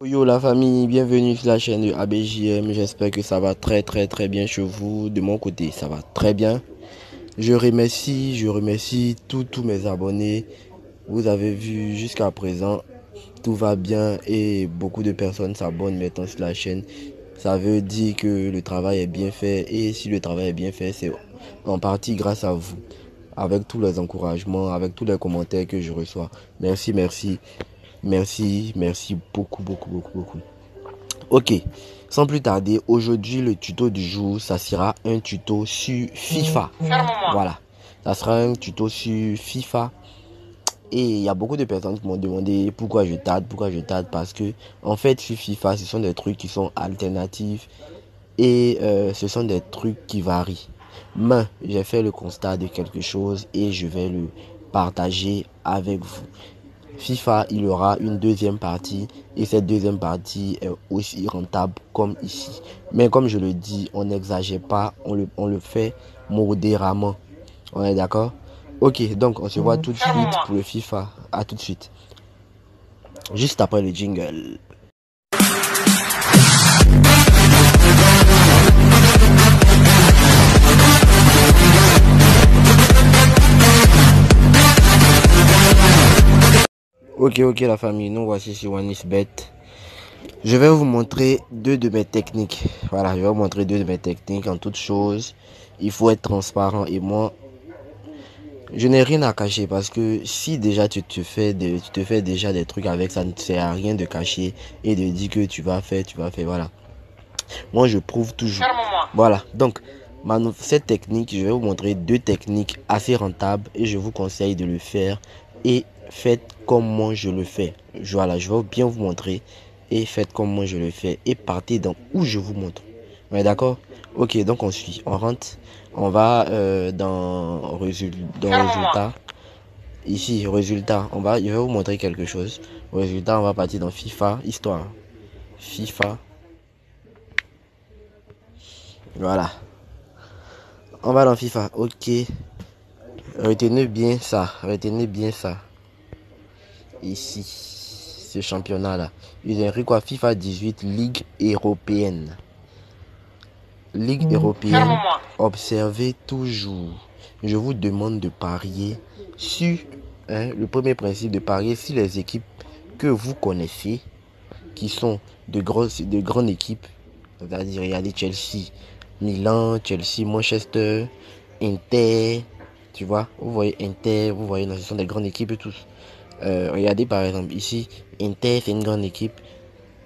Yo la famille, bienvenue sur la chaîne de ABJM. J'espère que ça va très bien chez vous. De mon côté, ça va très bien. Je remercie tous mes abonnés. Vous avez vu jusqu'à présent, tout va bien et beaucoup de personnes s'abonnent maintenant sur la chaîne. Ça veut dire que le travail est bien fait, et si le travail est bien fait, c'est en partie grâce à vous. Avec tous les encouragements, avec tous les commentaires que je reçois. Merci beaucoup. Ok, sans plus tarder, aujourd'hui le tuto du jour, ça sera un tuto sur FIFA. Voilà, ça sera un tuto sur FIFA. Et il y a beaucoup de personnes qui m'ont demandé pourquoi je tarde, parce que en fait sur FIFA, ce sont des trucs qui sont alternatifs et ce sont des trucs qui varient. Mais j'ai fait le constat de quelque chose et je vais le partager avec vous. FIFA, il y aura une deuxième partie et cette deuxième partie est aussi rentable comme ici. Mais comme je le dis, on n'exagère pas, on le fait modérément. On est d'accord? Ok, donc on se voit tout de suite pour le FIFA. À tout de suite. Juste après le jingle. Ok la famille, nous voici sur OneIsBet. Je vais vous montrer deux de mes techniques. Voilà, je vais vous montrer deux de mes techniques. En toute chose, il faut être transparent et moi, je n'ai rien à cacher, parce que si déjà tu te fais déjà des trucs avec, ça ne sert à rien de cacher et de dire que tu vas faire, voilà. Moi, je prouve toujours. Voilà, donc, cette technique, je vais vous montrer deux techniques assez rentables et je vous conseille de le faire et faites comme moi je le fais. Voilà, je vais bien vous montrer et faites comme moi je le fais et partez dans où je vous montre. Ouais, d'accord? Ok, donc on suit, on rentre, on va dans résultat. Ici, résultat, je vais vous montrer quelque chose. Résultat, on va partir dans FIFA, histoire. FIFA, voilà. On va dans FIFA, ok. Retenez bien ça. Ici, ce championnat-là. Ils ont écrit quoi? FIFA 18, Ligue européenne. Ligue européenne, observez toujours. Je vous demande de parier sur, le premier principe de parier sur les équipes que vous connaissez, qui sont de grandes équipes. C'est-à-dire, regardez Chelsea, Milan, Chelsea, Manchester, Inter. Tu vois, vous voyez Inter, vous voyez, ce sont des grandes équipes et tous. Regardez par exemple ici, Inter c'est une grande équipe.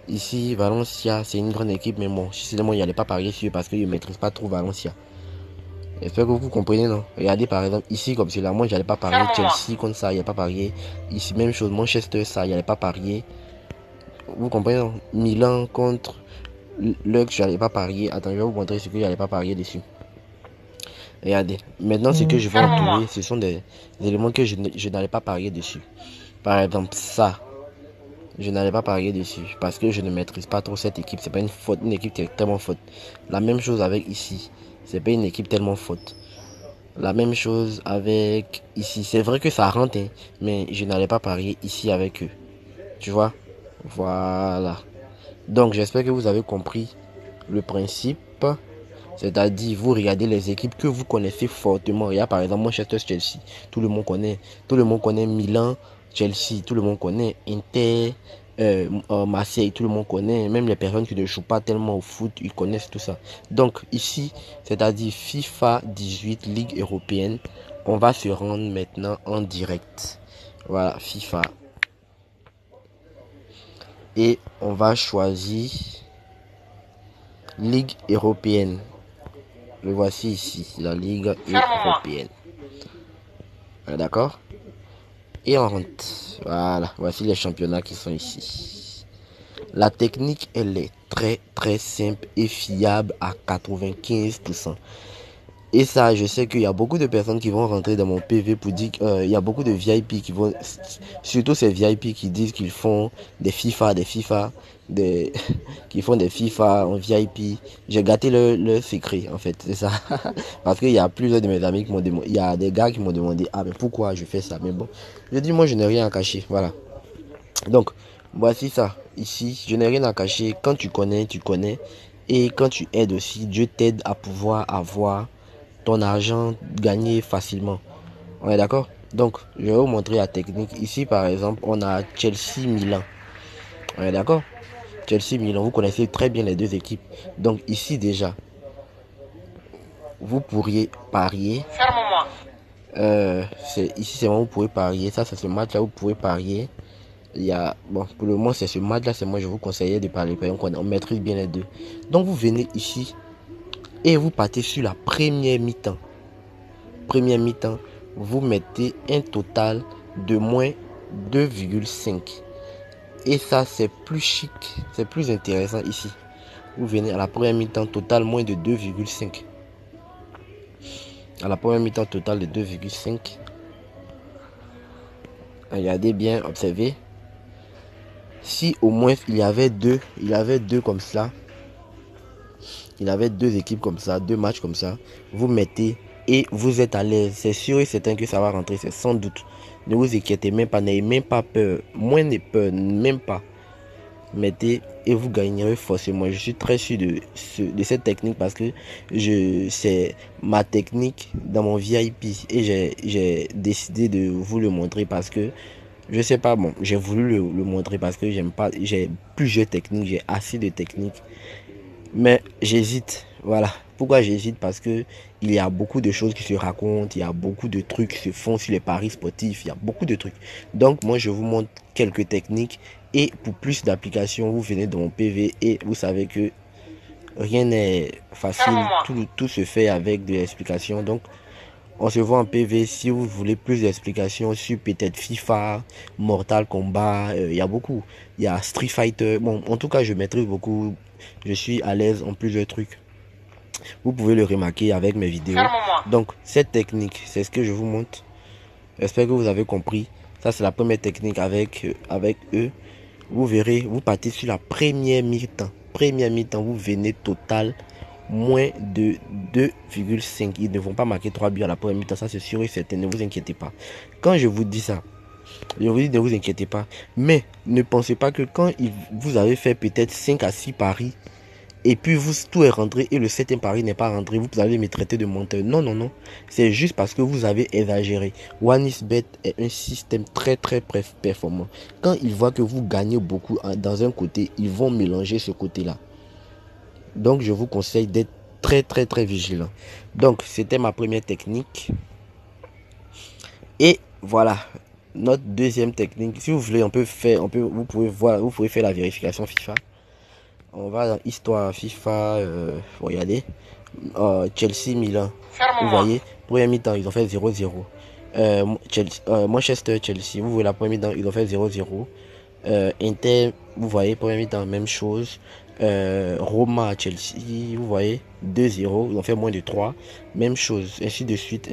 Ici, Valencia, c'est une grande équipe, mais bon, moi, il n'y allait pas parier sur eux parce qu'ils ne maîtrisent pas trop Valencia. J'espère que vous comprenez, non? Regardez par exemple ici, comme cela, moi, j'allais pas parier Chelsea contre ça, il n'y a pas parier. Ici, même chose, Manchester, ça, il n'y allait pas parier. Vous comprenez, non? Milan contre Lux, j'allais pas parier. Attends, je vais vous montrer ce que j'allais pas parier dessus. Regardez, maintenant, ce que je vais entourer, ce sont des éléments que je n'allais pas parier dessus. Par exemple, ça. Je n'allais pas parier dessus parce que je ne maîtrise pas trop cette équipe. C'est pas une équipe qui est tellement faute. La même chose avec ici. C'est pas une équipe tellement faute. La même chose avec ici. C'est vrai que ça rentre, hein, mais je n'allais pas parier ici avec eux. Tu vois? Voilà. Donc j'espère que vous avez compris le principe. C'est-à-dire, vous regardez les équipes que vous connaissez fortement. Il y a par exemple Manchester, Chelsea. Tout le monde connaît. Tout le monde connaît Milan, Chelsea. Tout le monde connaît Inter, Marseille. Tout le monde connaît. Même les personnes qui ne jouent pas tellement au foot, ils connaissent tout ça. Donc ici, c'est-à-dire FIFA 18, Ligue européenne. On va se rendre maintenant en direct. Voilà, FIFA. Et on va choisir Ligue européenne. Le voici ici, la Ligue européenne. D'accord? Et on rentre. Voilà, voici les championnats qui sont ici. La technique, elle est très simple et fiable à 95%. Et ça, je sais qu'il y a beaucoup de personnes qui vont rentrer dans mon PV pour dire qu'il y a beaucoup de VIP qui vont, surtout ces VIP qui disent qu'ils font des FIFA, qui font des FIFA en VIP. J'ai gâté leur secret, en fait, c'est ça. Parce qu'il y a plusieurs de mes amis qui m'ont demandé, il y a des gars qui m'ont demandé, ah, mais pourquoi je fais ça? Mais bon, je dis, moi, je n'ai rien à cacher, voilà. Donc, Voici ça. Ici, je n'ai rien à cacher. Quand tu connais, tu connais. Et quand tu aides aussi, Dieu t'aide à pouvoir avoir ton argent gagné facilement. On est d'accord? Donc, je vais vous montrer la technique. Ici, par exemple, on a Chelsea-Milan. On est d'accord? Chelsea-Milan, vous connaissez très bien les deux équipes. Donc, ici déjà, vous pourriez parier. Ferme-moi. Ici, c'est moi, vous pouvez parier. Ça, c'est ce match-là, vous pouvez parier. Il y a, bon, pour le moment, c'est ce match-là, c'est moi, je vous conseillais de parler. On maîtrise bien les deux. Donc, vous venez ici et vous partez sur la première mi-temps. Première mi-temps, vous mettez un total de moins 2,5. Et ça, c'est plus chic, c'est plus intéressant ici. Vous venez à la première mi-temps, total moins de 2,5. À la première mi-temps, total de 2,5. Regardez bien, observez. Si au moins il y avait deux comme ça, il avait deux équipes comme ça, deux matchs comme ça, vous mettez et vous êtes à l'aise. C'est sûr et certain que ça va rentrer, c'est sans doute. Ne vous inquiétez même pas, n'ayez même pas peur. Moins de peur, même pas. Mettez et vous gagnerez forcément. Je suis très sûr de cette technique parce que c'est ma technique dans mon VIP et j'ai décidé de vous le montrer parce que je sais pas, bon, j'ai voulu le montrer parce que j'aime pas, j'ai plusieurs techniques, j'ai assez de techniques. Mais j'hésite, voilà. Pourquoi j'hésite? Parce que il y a beaucoup de choses qui se racontent, il y a beaucoup de trucs qui se font sur les paris sportifs, il y a beaucoup de trucs. Donc moi je vous montre quelques techniques et pour plus d'applications, vous venez dans mon PV et vous savez que rien n'est facile, tout se fait avec de l'explication. Donc on se voit en PV si vous voulez plus d'explications sur peut-être FIFA, Mortal Kombat, il y a beaucoup. Il y a Street Fighter. Bon, en tout cas, je maîtrise beaucoup. Je suis à l'aise en plusieurs trucs. Vous pouvez le remarquer avec mes vidéos. Donc, cette technique, c'est ce que je vous montre. J'espère que vous avez compris. Ça, c'est la première technique avec eux. Vous verrez, vous partez sur la première mi-temps. Première mi-temps, vous venez total moins de 2,5. Ils ne vont pas marquer 3 buts à la première mi-temps, ça c'est sûr et certain, ne vous inquiétez pas. Quand je vous dis ça, je vous dis ne vous inquiétez pas, mais ne pensez pas que quand vous avez fait peut-être 5 à 6 paris, et puis tout est rentré et le 7e pari n'est pas rentré, vous allez me traiter de menteur. Non, non, non, c'est juste parce que vous avez exagéré. OneXBet est un système très très performant. Quand ils voient que vous gagnez beaucoup dans un côté, ils vont mélanger ce côté-là. Donc, je vous conseille d'être très, très, très vigilant. Donc, c'était ma première technique. Et voilà, notre deuxième technique. Si vous voulez, vous pouvez faire la vérification FIFA. On va dans Histoire FIFA. Regardez. Chelsea-Milan. Vous voyez, première mi-temps, ils ont fait 0-0. Manchester-Chelsea. Vous voyez la première mi-temps, ils ont fait 0-0. Inter, vous voyez, première mi-temps, même chose. Roma à Chelsea, vous voyez, 2-0, ils ont fait moins de 3, même chose, ainsi de suite,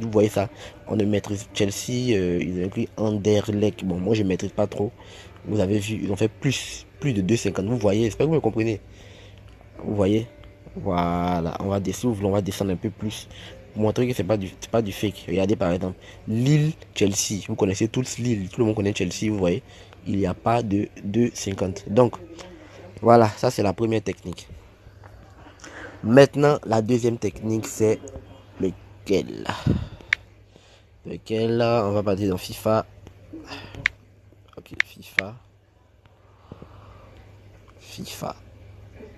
vous voyez ça, on ne maîtrise Chelsea, ils ont écrit Anderlecht, bon, moi je ne maîtrise pas trop, vous avez vu, ils ont fait plus de 2,50, vous voyez, j'espère que vous me comprenez, vous voyez, voilà, on va descendre, on va descendre un peu plus, pour montrer que c'est pas du fake, regardez par exemple, Lille-Chelsea, vous connaissez tous Lille, tout le monde connaît Chelsea, vous voyez, il n'y a pas de 2,50, donc, voilà, ça c'est la première technique. Maintenant, la deuxième technique, c'est lequel? On va partir dans FIFA. Ok, FIFA.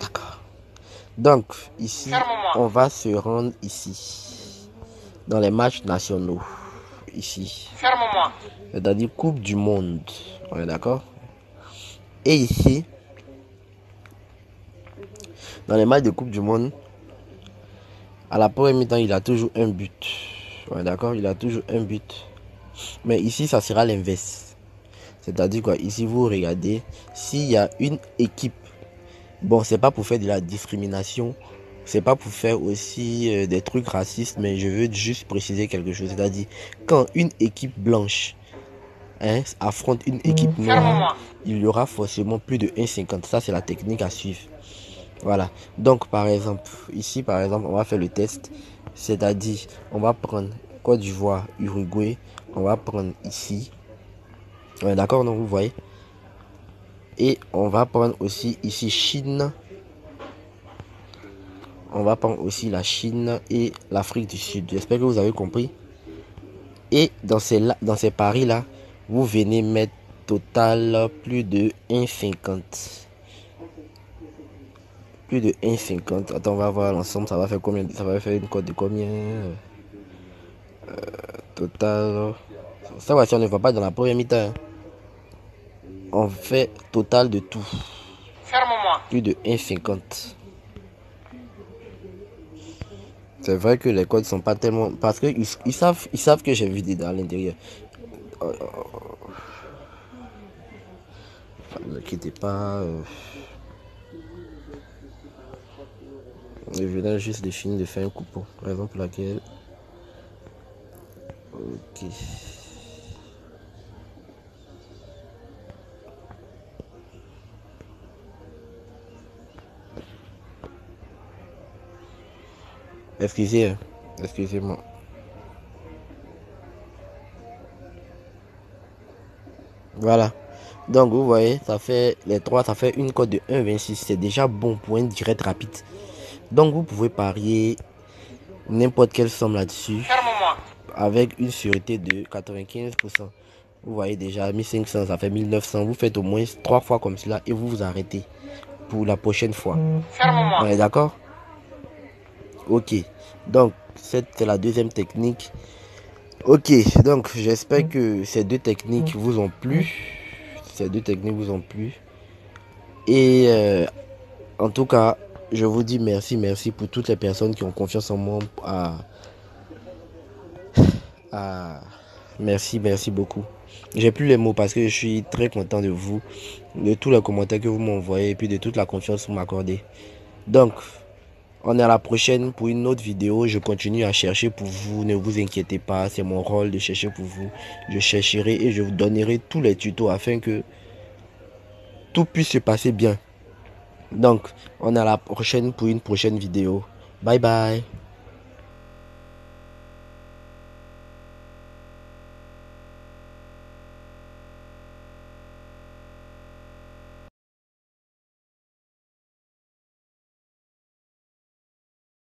D'accord. Donc, ici, on va se rendre ici. Dans les matchs nationaux. Ici. C'est-à-dire Coupe du Monde. On est d'accord? Et ici, dans les matchs de Coupe du Monde, à la première mi-temps, il a toujours un but. Ouais, d'accord, il a toujours un but. Mais ici, ça sera l'inverse. C'est-à-dire quoi, ici, vous regardez, s'il y a une équipe, bon, c'est pas pour faire de la discrimination, c'est pas pour faire aussi des trucs racistes, mais je veux juste préciser quelque chose. C'est-à-dire, quand une équipe blanche affronte une équipe noire, il y aura forcément plus de 1,50. Ça, c'est la technique à suivre. Voilà. Donc, par exemple, ici, par exemple, on va faire le test. C'est-à-dire, on va prendre Côte d'Ivoire, Uruguay. On va prendre ici. Ouais, d'accord, donc vous voyez. Et on va prendre aussi ici Chine. On va prendre aussi la Chine et l'Afrique du Sud. J'espère que vous avez compris. Et dans ces paris-là, vous venez mettre total plus de 1,50. Plus de 1,50. Attends, on va voir l'ensemble. Ça va faire combien? Ça va faire une cote de combien? Total. Ça va, si on ne va pas dans la première mi-temps. On fait total de tout. Ferme-moi. Plus de 1,50. C'est vrai que les codes sont pas tellement... Parce que ils savent que j'ai vu des dents à l'intérieur. Ne quittez pas. Je viens juste de finir de faire un coupon. Raison pour laquelle... Ok. Excusez-moi. Voilà. Donc vous voyez, ça fait les trois, ça fait une cote de 1,26. C'est déjà bon pour un direct rapide. Donc vous pouvez parier n'importe quelle somme là-dessus. Ferme-moi. Avec une sûreté de 95%. Vous voyez déjà 1500, ça fait 1900. Vous faites au moins 3 fois comme cela et vous vous arrêtez pour la prochaine fois. Ferme-moi. On est d'accord? Ok. Donc, c'est la deuxième technique. Ok. Donc, j'espère que ces deux techniques vous ont plu. Et en tout cas, je vous dis merci pour toutes les personnes qui ont confiance en moi. Merci beaucoup. J'ai plus les mots parce que je suis très content de vous, de tous les commentaires que vous m'envoyez et puis de toute la confiance que vous m'accordez. Donc, on est à la prochaine pour une autre vidéo. Je continue à chercher pour vous. Ne vous inquiétez pas, c'est mon rôle de chercher pour vous. Je chercherai et je vous donnerai tous les tutos afin que tout puisse se passer bien. Donc, on est à la prochaine pour une prochaine vidéo. Bye bye.